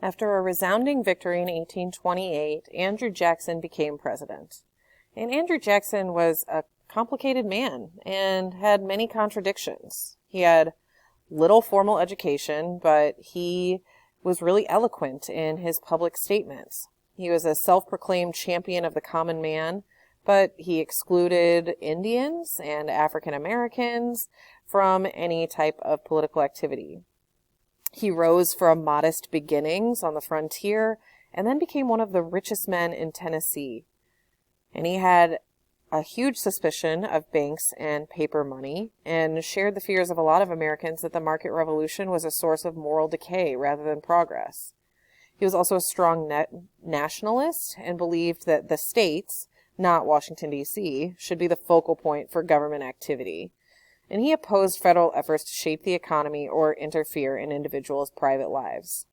After a resounding victory in 1828, Andrew Jackson became president. And Andrew Jackson was a complicated man and had many contradictions. He had little formal education, but he was really eloquent in his public statements. He was a self-proclaimed champion of the common man, but he excluded Indians and African Americans from any type of political activity. He rose from modest beginnings on the frontier and then became one of the richest men in Tennessee. And he had a huge suspicion of banks and paper money and shared the fears of a lot of Americans that the market revolution was a source of moral decay rather than progress. He was also a strong nationalist and believed that the states, not Washington, D.C., should be the focal point for government activity. And he opposed federal efforts to shape the economy or interfere in individuals' private lives.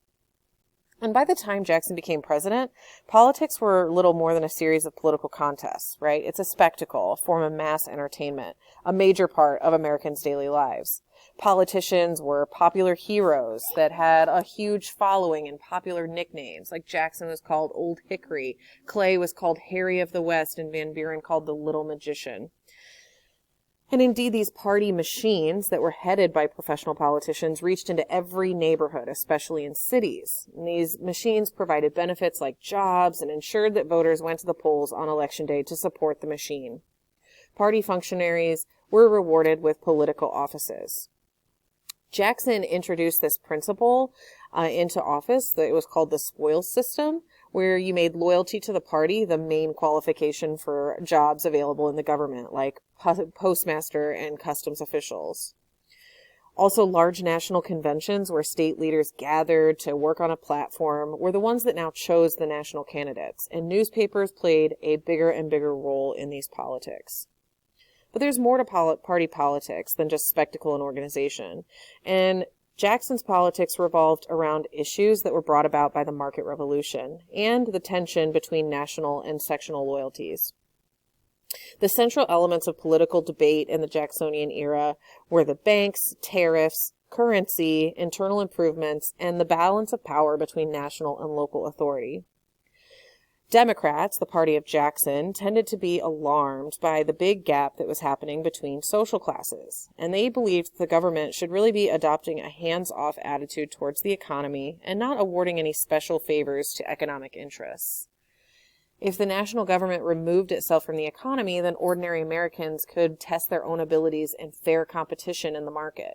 And by the time Jackson became president, politics were little more than a series of political contests, right? It's a spectacle, a form of mass entertainment, a major part of Americans' daily lives. Politicians were popular heroes that had a huge following and popular nicknames, like Jackson was called Old Hickory, Clay was called Harry of the West, and Van Buren called the Little Magician. And indeed, these party machines that were headed by professional politicians reached into every neighborhood, especially in cities. And these machines provided benefits like jobs and ensured that voters went to the polls on Election Day to support the machine. Party functionaries were rewarded with political offices. Jackson introduced this principle into office. It was called the spoils system, where you made loyalty to the party the main qualification for jobs available in the government, like postmaster and customs officials. Also, large national conventions where state leaders gathered to work on a platform were the ones that now chose the national candidates, and newspapers played a bigger and bigger role in these politics. But there's more to party politics than just spectacle and organization. And Jackson's politics revolved around issues that were brought about by the market revolution and the tension between national and sectional loyalties. The central elements of political debate in the Jacksonian era were the banks, tariffs, currency, internal improvements, and the balance of power between national and local authority. Democrats, the party of Jackson, tended to be alarmed by the big gap that was happening between social classes, and they believed the government should really be adopting a hands-off attitude towards the economy and not awarding any special favors to economic interests. If the national government removed itself from the economy, then ordinary Americans could test their own abilities in fair competition in the market.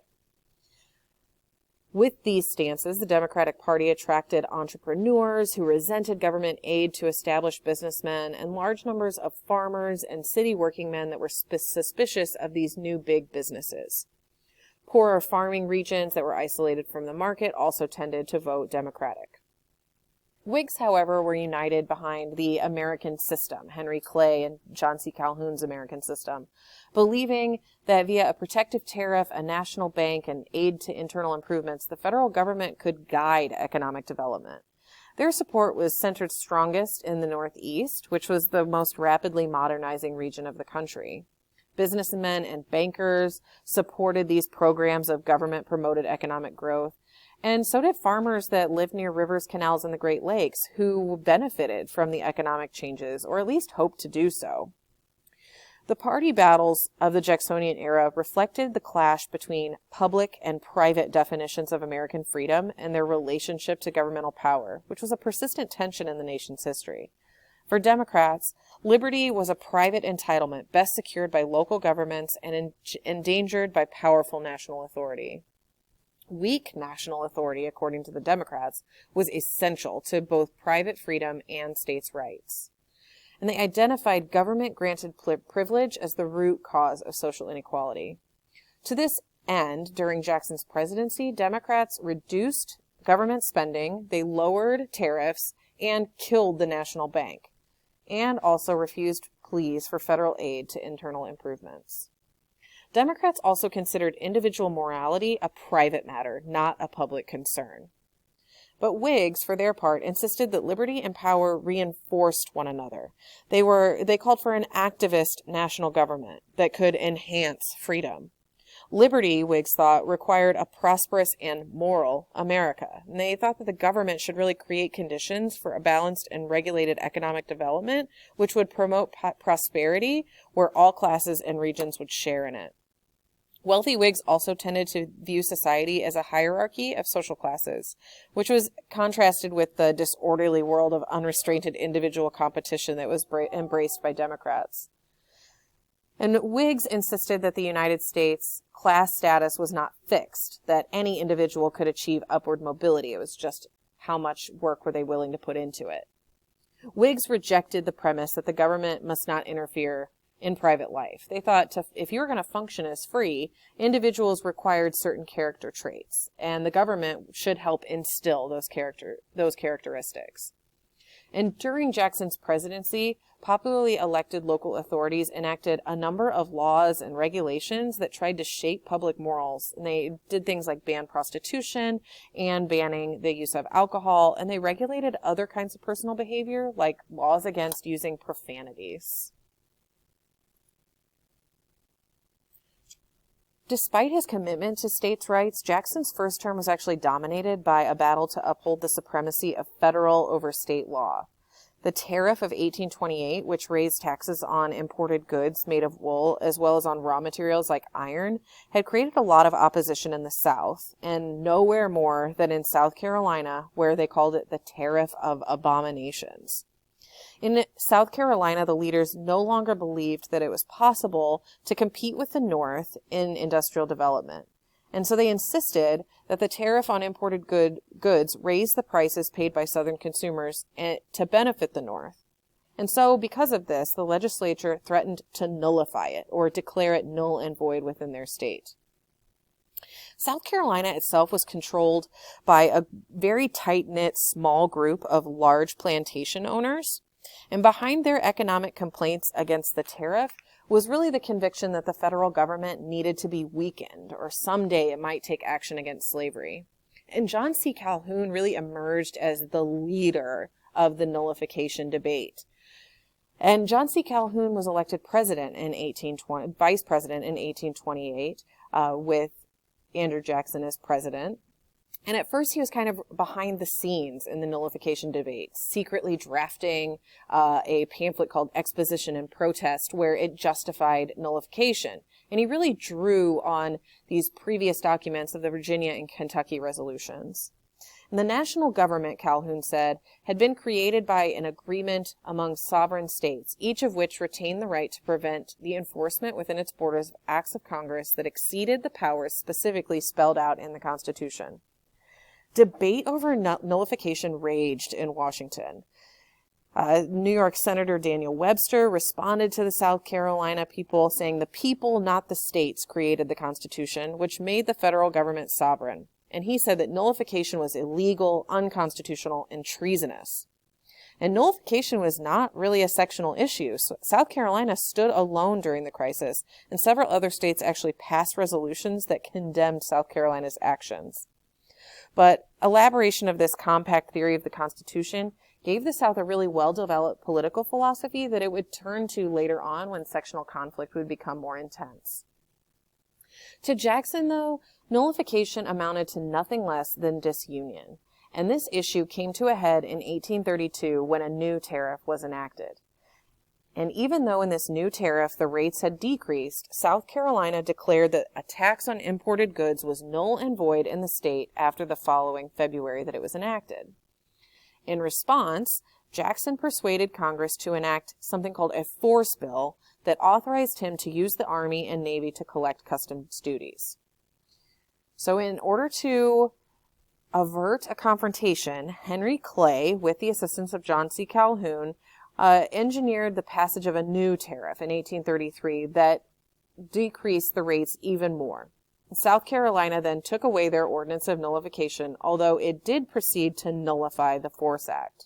With these stances, the Democratic Party attracted entrepreneurs who resented government aid to established businessmen and large numbers of farmers and city working men that were suspicious of these new big businesses. Poorer farming regions that were isolated from the market also tended to vote Democratic. Whigs, however, were united behind the American system, Henry Clay and John C. Calhoun's American system, believing that via a protective tariff, a national bank, and aid to internal improvements, the federal government could guide economic development. Their support was centered strongest in the Northeast, which was the most rapidly modernizing region of the country. Businessmen and bankers supported these programs of government-promoted economic growth, and so did farmers that lived near rivers, canals, and the Great Lakes, who benefited from the economic changes, or at least hoped to do so. The party battles of the Jacksonian era reflected the clash between public and private definitions of American freedom and their relationship to governmental power, which was a persistent tension in the nation's history. For Democrats, liberty was a private entitlement best secured by local governments and endangered by powerful national authority. Weak national authority, according to the Democrats, was essential to both private freedom and states' rights. And they identified government-granted privilege as the root cause of social inequality. To this end, during Jackson's presidency, Democrats reduced government spending, they lowered tariffs, and killed the national bank, and also refused pleas for federal aid to internal improvements. Democrats also considered individual morality a private matter, not a public concern. But Whigs, for their part, insisted that liberty and power reinforced one another. They called for an activist national government that could enhance freedom. Liberty, Whigs thought, required a prosperous and moral America. And they thought that the government should really create conditions for a balanced and regulated economic development, which would promote prosperity where all classes and regions would share in it. Wealthy Whigs also tended to view society as a hierarchy of social classes, which was contrasted with the disorderly world of unrestrained individual competition that was embraced by Democrats. And Whigs insisted that the United States class status was not fixed, that any individual could achieve upward mobility. It was just how much work were they willing to put into it. Whigs rejected the premise that the government must not interfere in private life. They thought if you were going to function as free, individuals required certain character traits, and the government should help instill those characteristics. And during Jackson's presidency, popularly elected local authorities enacted a number of laws and regulations that tried to shape public morals. And they did things like ban prostitution and banning the use of alcohol, and they regulated other kinds of personal behavior, like laws against using profanities. Despite his commitment to states' rights, Jackson's first term was actually dominated by a battle to uphold the supremacy of federal over state law. The Tariff of 1828, which raised taxes on imported goods made of wool as well as on raw materials like iron, had created a lot of opposition in the South, and nowhere more than in South Carolina, where they called it the Tariff of Abominations. In South Carolina, the leaders no longer believed that it was possible to compete with the North in industrial development. And so they insisted that the tariff on imported goods raise the prices paid by Southern consumers to benefit the North. And so because of this, the legislature threatened to nullify it or declare it null and void within their state. South Carolina itself was controlled by a very tight-knit small group of large plantation owners. And behind their economic complaints against the tariff was really the conviction that the federal government needed to be weakened, or someday it might take action against slavery. And John C. Calhoun really emerged as the leader of the nullification debate. And John C. Calhoun was elected vice president in 1828, with Andrew Jackson as president. And at first he was kind of behind the scenes in the nullification debate, secretly drafting a pamphlet called Exposition and Protest, where it justified nullification. And he really drew on these previous documents of the Virginia and Kentucky resolutions. And the national government, Calhoun said, had been created by an agreement among sovereign states, each of which retained the right to prevent the enforcement within its borders of acts of Congress that exceeded the powers specifically spelled out in the Constitution. Debate over nullification raged in Washington. New York Senator Daniel Webster responded to the South Carolina people, saying the people, not the states, created the Constitution, which made the federal government sovereign. And he said that nullification was illegal, unconstitutional, and treasonous. And nullification was not really a sectional issue. So South Carolina stood alone during the crisis, and several other states actually passed resolutions that condemned South Carolina's actions. But elaboration of this compact theory of the Constitution gave the South a really well-developed political philosophy that it would turn to later on when sectional conflict would become more intense. To Jackson, though, nullification amounted to nothing less than disunion, and this issue came to a head in 1832 when a new tariff was enacted. And even though in this new tariff the rates had decreased, South Carolina declared that a tax on imported goods was null and void in the state after the following February that it was enacted. In response, Jackson persuaded Congress to enact something called a force bill that authorized him to use the Army and Navy to collect customs duties. So in order to avert a confrontation, Henry Clay, with the assistance of John C. Calhoun, engineered the passage of a new tariff in 1833 that decreased the rates even more. South Carolina then took away their ordinance of nullification, although it did proceed to nullify the Force Act.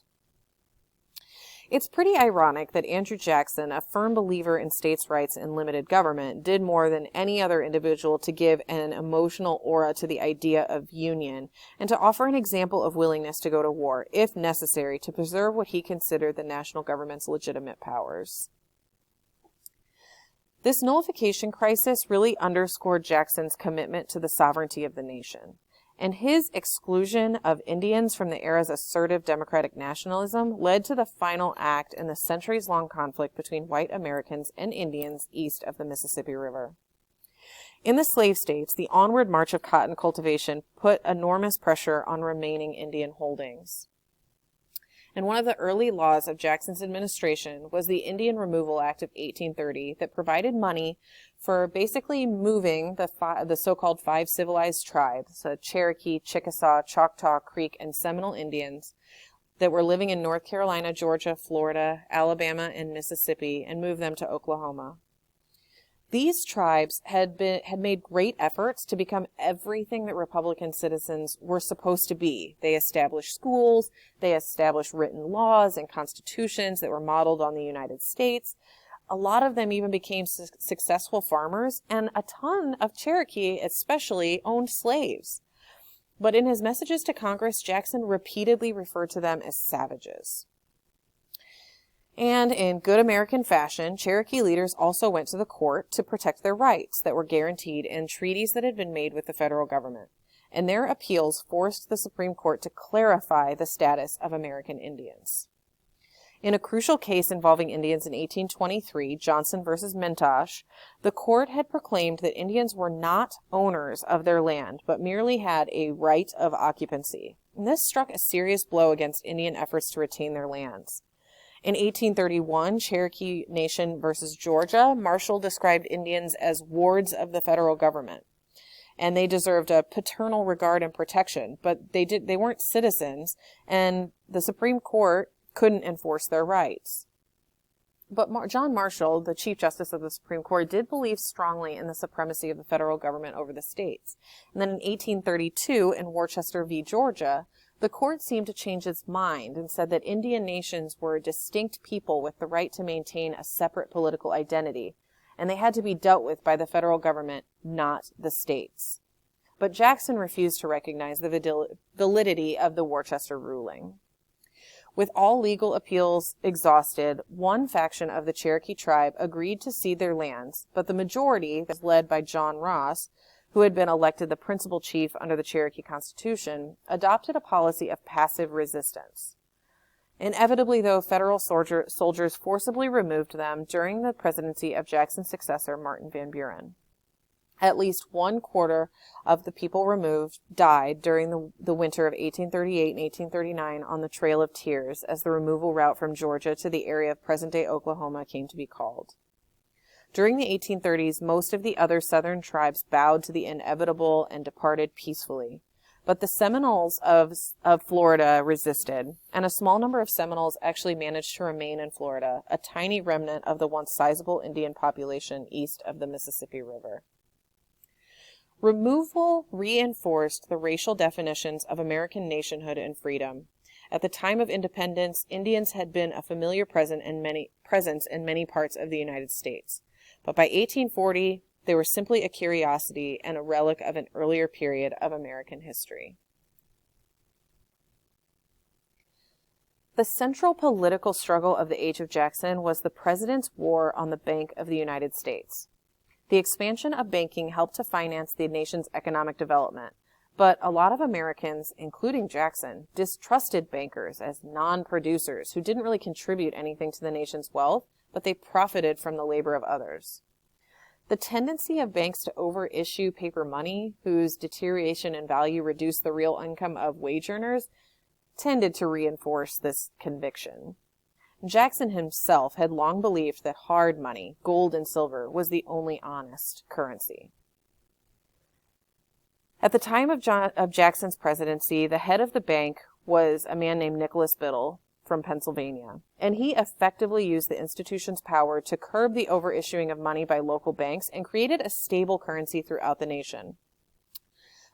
It's pretty ironic that Andrew Jackson, a firm believer in states' rights and limited government, did more than any other individual to give an emotional aura to the idea of union and to offer an example of willingness to go to war, if necessary, to preserve what he considered the national government's legitimate powers. This nullification crisis really underscored Jackson's commitment to the sovereignty of the nation, and his exclusion of Indians from the era's assertive democratic nationalism led to the final act in the centuries-long conflict between white Americans and Indians east of the Mississippi River. In the slave states, the onward march of cotton cultivation put enormous pressure on remaining Indian holdings. And one of the early laws of Jackson's administration was the Indian Removal Act of 1830 that provided money for basically moving the so-called 5 civilized tribes, so Cherokee, Chickasaw, Choctaw, Creek, and Seminole Indians that were living in North Carolina, Georgia, Florida, Alabama, and Mississippi, and move them to Oklahoma. These tribes had made great efforts to become everything that Republican citizens were supposed to be. They established schools, they established written laws and constitutions that were modeled on the United States. A lot of them even became successful farmers, and a ton of Cherokee especially owned slaves. But in his messages to Congress, Jackson repeatedly referred to them as savages. And in good American fashion, Cherokee leaders also went to the court to protect their rights that were guaranteed in treaties that had been made with the federal government. And their appeals forced the Supreme Court to clarify the status of American Indians. In a crucial case involving Indians in 1823, Johnson versus Mintosh, the court had proclaimed that Indians were not owners of their land, but merely had a right of occupancy. And this struck a serious blow against Indian efforts to retain their lands. In 1831, Cherokee Nation versus Georgia, Marshall described Indians as wards of the federal government, and they deserved a paternal regard and protection, but they weren't citizens, and the Supreme Court couldn't enforce their rights. But John Marshall, the Chief Justice of the Supreme Court, did believe strongly in the supremacy of the federal government over the states. And then in 1832, in Worcester v. Georgia, the court seemed to change its mind and said that Indian nations were distinct people with the right to maintain a separate political identity, and they had to be dealt with by the federal government, not the states. But Jackson refused to recognize the validity of the Worcester ruling. With all legal appeals exhausted, one faction of the Cherokee tribe agreed to cede their lands, but the majority, led by John Ross, who had been elected the principal chief under the Cherokee Constitution, adopted a policy of passive resistance. Inevitably, though, federal soldiers forcibly removed them during the presidency of Jackson's successor, Martin Van Buren. At least 1/4 of the people removed died during the winter of 1838 and 1839 on the Trail of Tears, as the removal route from Georgia to the area of present-day Oklahoma came to be called. During the 1830s, most of the other southern tribes bowed to the inevitable and departed peacefully. But the Seminoles of Florida resisted, and a small number of Seminoles actually managed to remain in Florida, a tiny remnant of the once sizable Indian population east of the Mississippi River. Removal reinforced the racial definitions of American nationhood and freedom. At the time of independence, Indians had been a familiar presence in many parts of the United States. But by 1840, they were simply a curiosity and a relic of an earlier period of American history. The central political struggle of the age of Jackson was the President's War on the Bank of the United States. The expansion of banking helped to finance the nation's economic development, but a lot of Americans, including Jackson, distrusted bankers as non-producers who didn't really contribute anything to the nation's wealth, but they profited from the labor of others. The tendency of banks to overissue paper money, whose deterioration in value reduced the real income of wage earners, tended to reinforce this conviction. Jackson himself had long believed that hard money, gold and silver, was the only honest currency. At the time of Jackson's presidency, the head of the bank was a man named Nicholas Biddle from Pennsylvania, and he effectively used the institution's power to curb the overissuing of money by local banks and created a stable currency throughout the nation.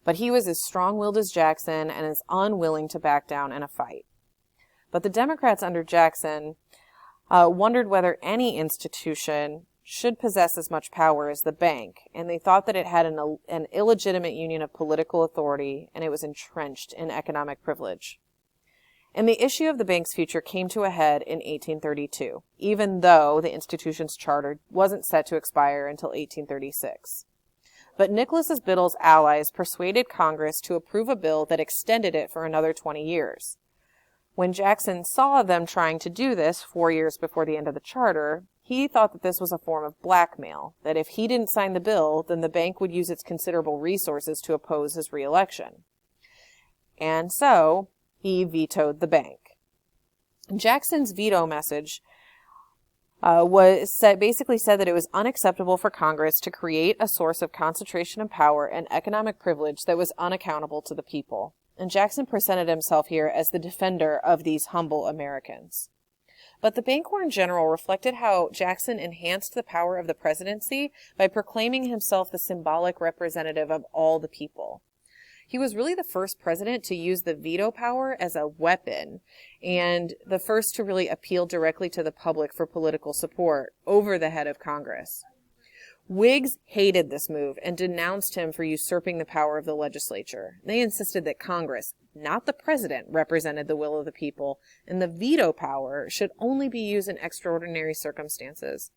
But he was as strong-willed as Jackson and as unwilling to back down in a fight. But the Democrats under Jackson wondered whether any institution should possess as much power as the bank, and they thought that it had an illegitimate union of political authority, and it was entrenched in economic privilege. And the issue of the bank's future came to a head in 1832, even though the institution's charter wasn't set to expire until 1836. But Nicholas Biddle's allies persuaded Congress to approve a bill that extended it for another 20 years. When Jackson saw them trying to do this 4 years before the end of the charter, he thought that this was a form of blackmail, that if he didn't sign the bill, then the bank would use its considerable resources to oppose his reelection. And so, he vetoed the bank. Jackson's veto message basically said that it was unacceptable for Congress to create a source of concentration of power and economic privilege that was unaccountable to the people. And Jackson presented himself here as the defender of these humble Americans. But the bank war in general reflected how Jackson enhanced the power of the presidency by proclaiming himself the symbolic representative of all the people. He was really the first president to use the veto power as a weapon, and the first to really appeal directly to the public for political support over the head of Congress. Whigs hated this move and denounced him for usurping the power of the legislature. They insisted that Congress, not the president, represented the will of the people, and the veto power should only be used in extraordinary circumstances.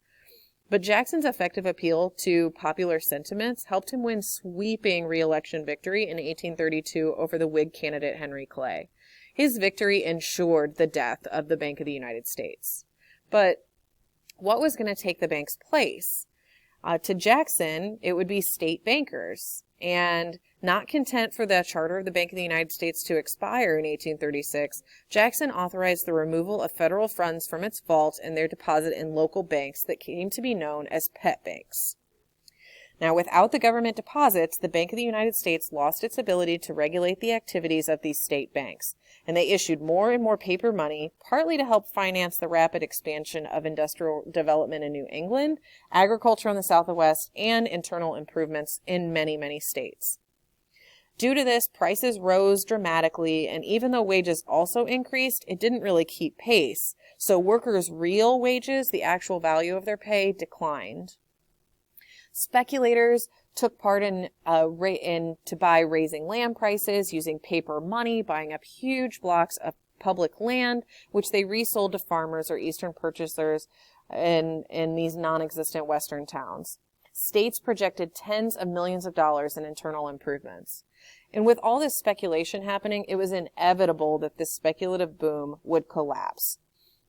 But Jackson's effective appeal to popular sentiments helped him win sweeping re-election victory in 1832 over the Whig candidate Henry Clay. His victory ensured the death of the Bank of the United States. But what was going to take the bank's place? To Jackson, it would be state bankers. And not content for the charter of the Bank of the United States to expire in 1836, Jackson authorized the removal of federal funds from its vault and their deposit in local banks that came to be known as pet banks. Now, without the government deposits, the Bank of the United States lost its ability to regulate the activities of these state banks, and they issued more and more paper money, partly to help finance the rapid expansion of industrial development in New England, agriculture in the Southwest, and internal improvements in many, many states. Due to this, prices rose dramatically, and even though wages also increased, it didn't really keep pace. So workers' real wages, the actual value of their pay, declined. Speculators took part in to buy raising land prices, using paper money, buying up huge blocks of public land, which they resold to farmers or Eastern purchasers in these non-existent Western towns. States projected tens of millions of dollars in internal improvements. And with all this speculation happening, it was inevitable that this speculative boom would collapse.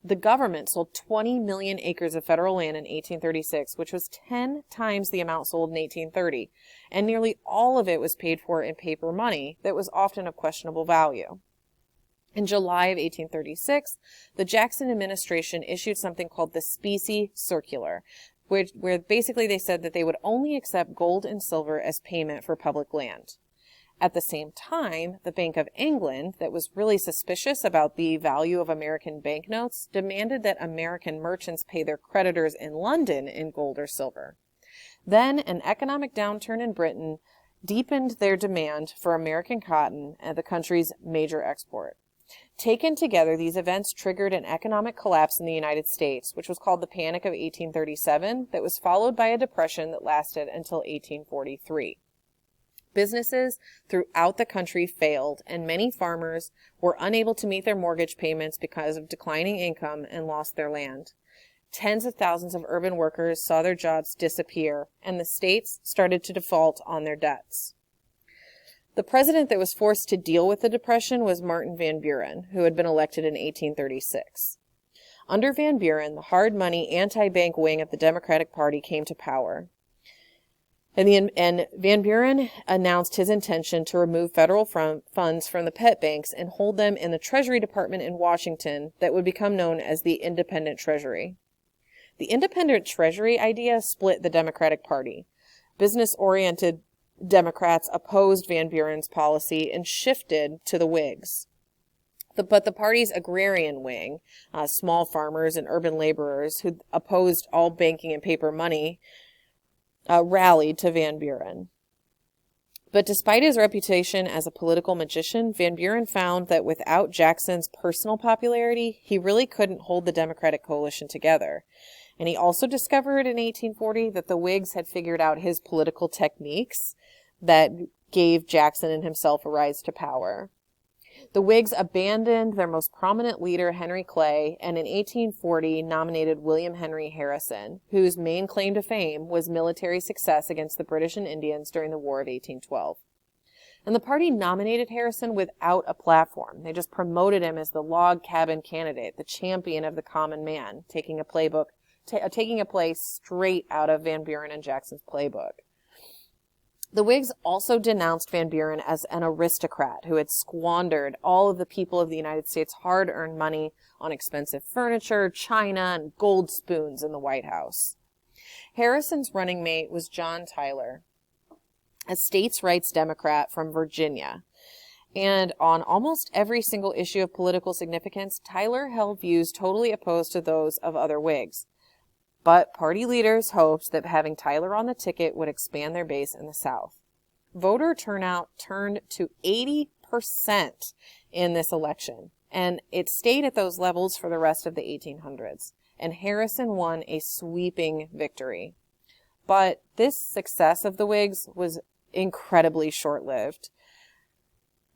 The government sold 20 million acres of federal land in 1836, which was 10 times the amount sold in 1830, and nearly all of it was paid for in paper money that was often of questionable value. In July of 1836, the Jackson administration issued something called the Specie Circular, where basically they said that they would only accept gold and silver as payment for public land. At the same time, the Bank of England, that was really suspicious about the value of American banknotes, demanded that American merchants pay their creditors in London in gold or silver. Then, an economic downturn in Britain deepened their demand for American cotton, the country's major export. Taken together, these events triggered an economic collapse in the United States, which was called the Panic of 1837, that was followed by a depression that lasted until 1843. Businesses throughout the country failed, and many farmers were unable to meet their mortgage payments because of declining income and lost their land. Tens of thousands of urban workers saw their jobs disappear, and the states started to default on their debts. The president that was forced to deal with the depression was Martin Van Buren, who had been elected in 1836. Under Van Buren, the hard money anti-bank wing of the Democratic Party came to power. And Van Buren announced his intention to remove federal funds from the pet banks and hold them in the Treasury Department in Washington that would become known as the Independent Treasury. The Independent Treasury idea split the Democratic Party. Business-oriented Democrats opposed Van Buren's policy and shifted to the Whigs. But the party's agrarian wing, small farmers and urban laborers who opposed all banking and paper money, rallied to Van Buren. But despite his reputation as a political magician, Van Buren found that without Jackson's personal popularity, he really couldn't hold the Democratic coalition together. And he also discovered in 1840 that the Whigs had figured out his political techniques that gave Jackson and himself a rise to power. The Whigs abandoned their most prominent leader, Henry Clay, and in 1840 nominated William Henry Harrison, whose main claim to fame was military success against the British and Indians during the War of 1812. And the party nominated Harrison without a platform. They just promoted him as the log cabin candidate, the champion of the common man, taking a place straight out of Van Buren and Jackson's playbook. The Whigs also denounced Van Buren as an aristocrat who had squandered all of the people of the United States' hard-earned money on expensive furniture, china, and gold spoons in the White House. Harrison's running mate was John Tyler, a states' rights Democrat from Virginia. And on almost every single issue of political significance, Tyler held views totally opposed to those of other Whigs. But party leaders hoped that having Tyler on the ticket would expand their base in the South. Voter turnout turned to 80% in this election, and it stayed at those levels for the rest of the 1800s, and Harrison won a sweeping victory. But this success of the Whigs was incredibly short-lived.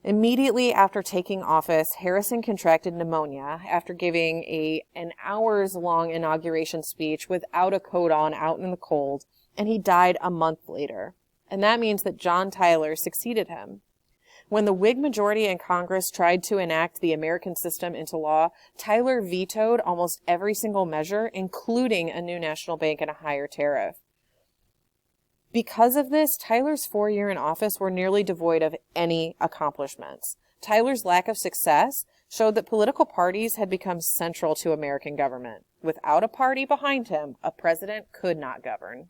Immediately after taking office, Harrison contracted pneumonia after giving an hours-long inauguration speech without a coat on out in the cold, and he died a month later. And that means that John Tyler succeeded him. When the Whig majority in Congress tried to enact the American system into law, Tyler vetoed almost every single measure, including a new national bank and a higher tariff. Because of this, Tyler's 4 years in office were nearly devoid of any accomplishments. Tyler's lack of success showed that political parties had become central to American government. Without a party behind him, a president could not govern.